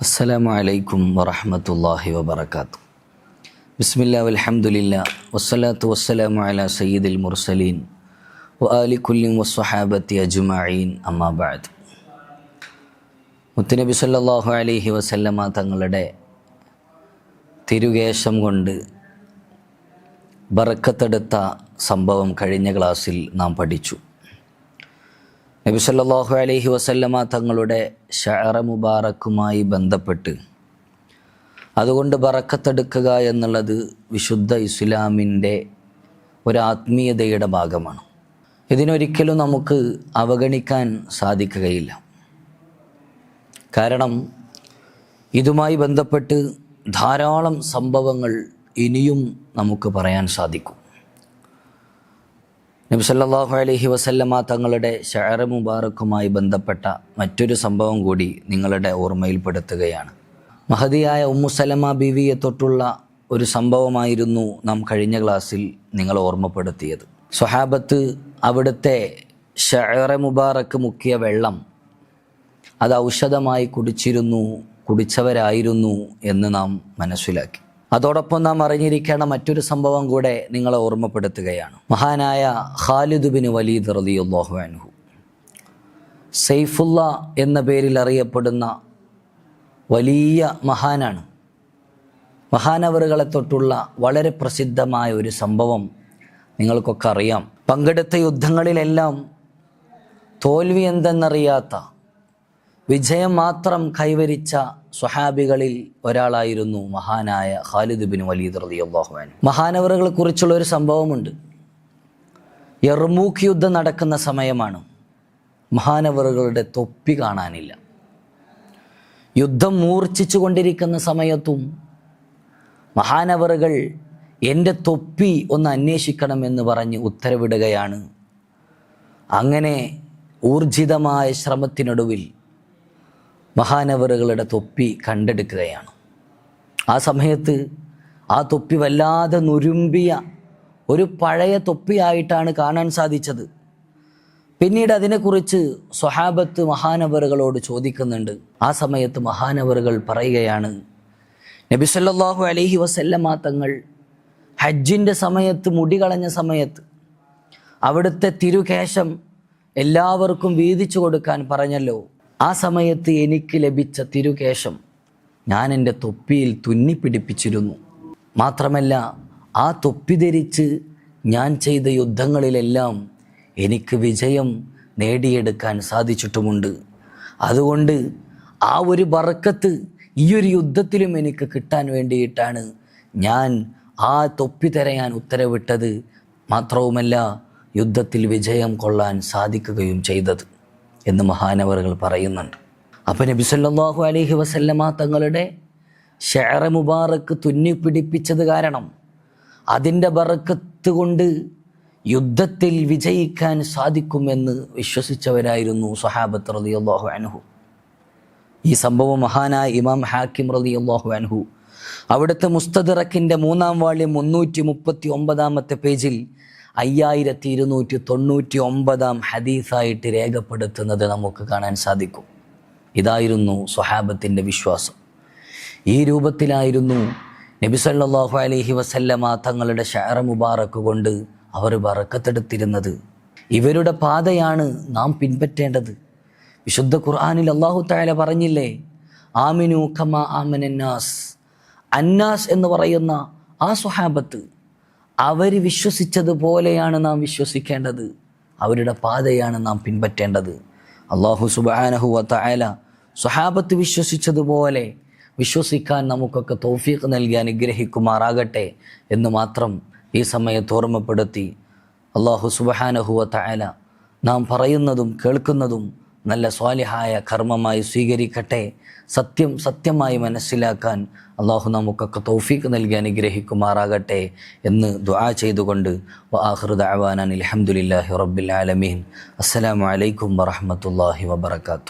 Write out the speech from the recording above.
അസ്സലാമു അലൈക്കും വറഹ്മത്തുള്ളാഹി വബറകാതുഹു. ബിസ്മില്ലാ വൽഹംദുലില്ലാ വസ്സലാത്തു വസ്സലാമു അലാ സയ്യിദിൽ മുർസലീൻ വആലി കുല്ലി വസ്സഹാബത്തി അജ്മഈൻ അമ്മാ ബഅദ്. മുത്തുനബി സല്ലല്ലാഹു അലൈഹി വസല്ലമ തങ്ങളുടെ തിരുകേശം കൊണ്ട് ബറക്കത്തെടുത്ത സംഭവം കഴിഞ്ഞ ക്ലാസ്സിൽ നാം പഠിച്ചു. നബി സല്ലല്ലാഹു അലൈഹി വസല്ലമ തങ്ങളുടെ ശഅറ മുബാറക്കുമായി ബന്ധപ്പെട്ട് അതുകൊണ്ട് ബറക്കത്തെടുക്കുക എന്നുള്ളത് വിശുദ്ധ ഇസ്ലാമിൻ്റെ ഒരു ആത്മീയതയുടെ ഭാഗമാണ്. ഇതിനൊരിക്കലും നമുക്ക് അവഗണിക്കാൻ സാധിക്കുകയില്ല. കാരണം ഇതുമായി ബന്ധപ്പെട്ട് ധാരാളം സംഭവങ്ങൾ ഇനിയും നമുക്ക് പറയാൻ സാധിക്കും. നബി സല്ലല്ലാഹു അലൈഹി വസല്ലമ തങ്ങളുടെ ശഅറ മുബാറക്കുമായി ബന്ധപ്പെട്ട മറ്റൊരു സംഭവം കൂടി നിങ്ങളുടെ ഓർമ്മയിൽപ്പെടുത്തുകയാണ്. മഹദിയായ ഉമ്മു സലമ ബീവിയെ തൊട്ടുള്ള ഒരു സംഭവമായിരുന്നു നാം കഴിഞ്ഞ ക്ലാസ്സിൽ നിങ്ങൾ ഓർമ്മപ്പെടുത്തിയത്. സ്വഹാബത്ത് അവിടുത്തെ ശഅറ മുബാറക്ക് മുക്കിയ വെള്ളം അത് ഔഷധമായി കുടിച്ചവരായിരുന്നു എന്ന് നാം മനസ്സിലാക്കി. അതോടൊപ്പം നാം അറിഞ്ഞിരിക്കേണ്ട മറ്റൊരു സംഭവം കൂടെ നിങ്ങളെ ഓർമ്മപ്പെടുത്തുകയാണ്. മഹാനായ ഖാലിദ് ബിൻ വലീദ് റളിയല്ലാഹു അൻഹു, സൈഫുള്ള എന്ന പേരിൽ അറിയപ്പെടുന്ന വലിയ മഹാനാണ്. മഹാനവറുകളെ തൊട്ടുള്ള വളരെ പ്രസിദ്ധമായ ഒരു സംഭവം നിങ്ങൾക്കൊക്കെ അറിയാം. പങ്കെടുത്ത യുദ്ധങ്ങളിലെല്ലാം തോൽവി എന്തെന്നറിയാത്ത വിജയം മാത്രം കൈവരിച്ച സ്വഹാബികളിൽ ഒരാളായിരുന്നു മഹാനായ ഖാലിദ് ബിൻ വലീദ് റളിയല്ലാഹു അൻഹു. മഹാനവറുകളെ കുറിച്ചുള്ള ഒരു സംഭവമുണ്ട്. യർമൂക്ക് യുദ്ധം നടക്കുന്ന സമയമാണ്. മഹാനവറുകളുടെ തൊപ്പി കാണാനില്ല. യുദ്ധം മൂർച്ഛിച്ചു കൊണ്ടിരിക്കുന്ന സമയത്തും മഹാനവറുകൾ എൻ്റെ തൊപ്പി ഒന്ന് അന്വേഷിക്കണമെന്ന് പറഞ്ഞ് ഉത്തരവിടുകയാണ്. അങ്ങനെ ഊർജിതമായ ശ്രമത്തിനൊടുവിൽ മഹാനവറുകളുടെ തൊപ്പി കണ്ടെടുക്കുകയാണ്. ആ സമയത്ത് ആ തൊപ്പി വല്ലാതെ നുരുമ്പിയ ഒരു പഴയ തൊപ്പിയായിട്ടാണ് കാണാൻ സാധിച്ചത്. പിന്നീട് അതിനെക്കുറിച്ച് സ്വഹാബത്ത് മഹാനവറുകളോട് ചോദിക്കുന്നുണ്ട്. ആ സമയത്ത് മഹാനവറുകൾ പറയുകയാണ്, നബി സല്ലല്ലാഹു അലൈഹി വസല്ലമ തങ്ങൾ ഹജ്ജിൻ്റെ സമയത്ത് മുടി കളഞ്ഞ സമയത്ത് അവിടുത്തെ തിരുകേശം എല്ലാവർക്കും വീതിച്ചു കൊടുക്കാൻ പറഞ്ഞല്ലോ. ആ സമയത്ത് എനിക്ക് ലഭിച്ച തിരുകേശം ഞാൻ എൻ്റെ തൊപ്പിയിൽ തുന്നിപ്പിടിപ്പിച്ചിരുന്നു. മാത്രമല്ല ആ തൊപ്പി ധരിച്ച് ഞാൻ ചെയ്ത യുദ്ധങ്ങളിലെല്ലാം എനിക്ക് വിജയം നേടിയെടുക്കാൻ സാധിച്ചിട്ടുമുണ്ട്. അതുകൊണ്ട് ആ ഒരു ബറക്കത്ത് ഈ ഒരു യുദ്ധത്തിലും എനിക്ക് കിട്ടാൻ വേണ്ടിയിട്ടാണ് ഞാൻ ആ തൊപ്പി തിരയാൻ ഉത്തരവിട്ടത്. മാത്രവുമല്ല യുദ്ധത്തിൽ വിജയം കൊള്ളാൻ സാധിക്കുകയും ചെയ്തത് എന്ന് മഹാനവറുകൾ പറയുന്നുണ്ട്. അപ്പോൾ നബി സല്ലല്ലാഹു അലൈഹി വസല്ലമ തങ്ങളുടെ ശഅറ മുബാറക്ക് തുന്നിപ്പിടിപ്പിച്ചത് കാരണം അതിൻ്റെ ബറക്കത്ത് കൊണ്ട് യുദ്ധത്തിൽ വിജയിക്കാൻ സാധിക്കുമെന്ന് വിശ്വസിച്ചവരായിരുന്നു സ്വഹാബത്ത് റളിയല്ലാഹു അൻഹു. ഈ സംഭവം മഹാനായ ഇമാം ഹാക്കിം റളിയല്ലാഹു അൻഹു അവിടുത്തെ മുസ്തദറക്കിൻ്റെ 3-ാം വാള്യം 339-ാമത്തെ പേജിൽ 5299-ാം ഹദീസായിട്ട് രേഖപ്പെടുത്തുന്നത് നമുക്ക് കാണാൻ സാധിക്കും. ഇതായിരുന്നു സ്വഹാബത്തിൻ്റെ വിശ്വാസം. ഈ രൂപത്തിലായിരുന്നു നബി സല്ലല്ലാഹു അലൈഹി വസല്ലമ തങ്ങളുടെ ശഅറ മുബാറക്ക് കൊണ്ട് അവർ ബറക്കത്തെടുത്തിരുന്നത്. ഇവരുടെ പാതയാണ് നാം പിൻപറ്റേണ്ടത്. വിശുദ്ധ ഖുർആനിൽ അല്ലാഹു തആല പറഞ്ഞില്ലേ, ആമിനു കമാ ആമനന്നാസ്. അന്നാസ് എന്ന് പറയുന്ന ആ സ്വഹാബത്ത് അവർ വിശ്വസിച്ചതുപോലെയാണ് നാം വിശ്വസിക്കേണ്ടത്. അവരുടെ പാതയാണ് നാം പിൻപറ്റേണ്ടത്. അല്ലാഹു സുബ്ഹാനഹു വ തആല സ്വഹാബത്ത് വിശ്വസിച്ചതുപോലെ വിശ്വസിക്കാൻ നമുക്കൊക്കെ തൗഫീഖ് നൽകി അനുഗ്രഹിക്കുമാറാകട്ടെ എന്ന് മാത്രം ഈ സമയത്ത് ഓർമ്മപ്പെടുത്തി, അല്ലാഹു സുബ്ഹാനഹു വ തആല നാം പറയുന്നതും കേൾക്കുന്നതും നല്ല സ്വാലിഹായ കർമ്മമായി സ്വീകരിക്കട്ടെ. സത്യം സത്യമായി മനസ്സിലാക്കാൻ അല്ലാഹു നമുക്കൊക്കെ തൗഫീഖ് നൽകി അനുഗ്രഹിക്കുമാറാകട്ടെ എന്ന് ദുആ ചെയ്തുകൊണ്ട് വആഖിറു ദഅവാനാ അൽഹംദുലില്ലാഹി റബ്ബിൽ ആലമീൻ. അസ്സലാമു അലൈക്കും വറഹ്മത്തുള്ളാഹി വബറകാതുഹു.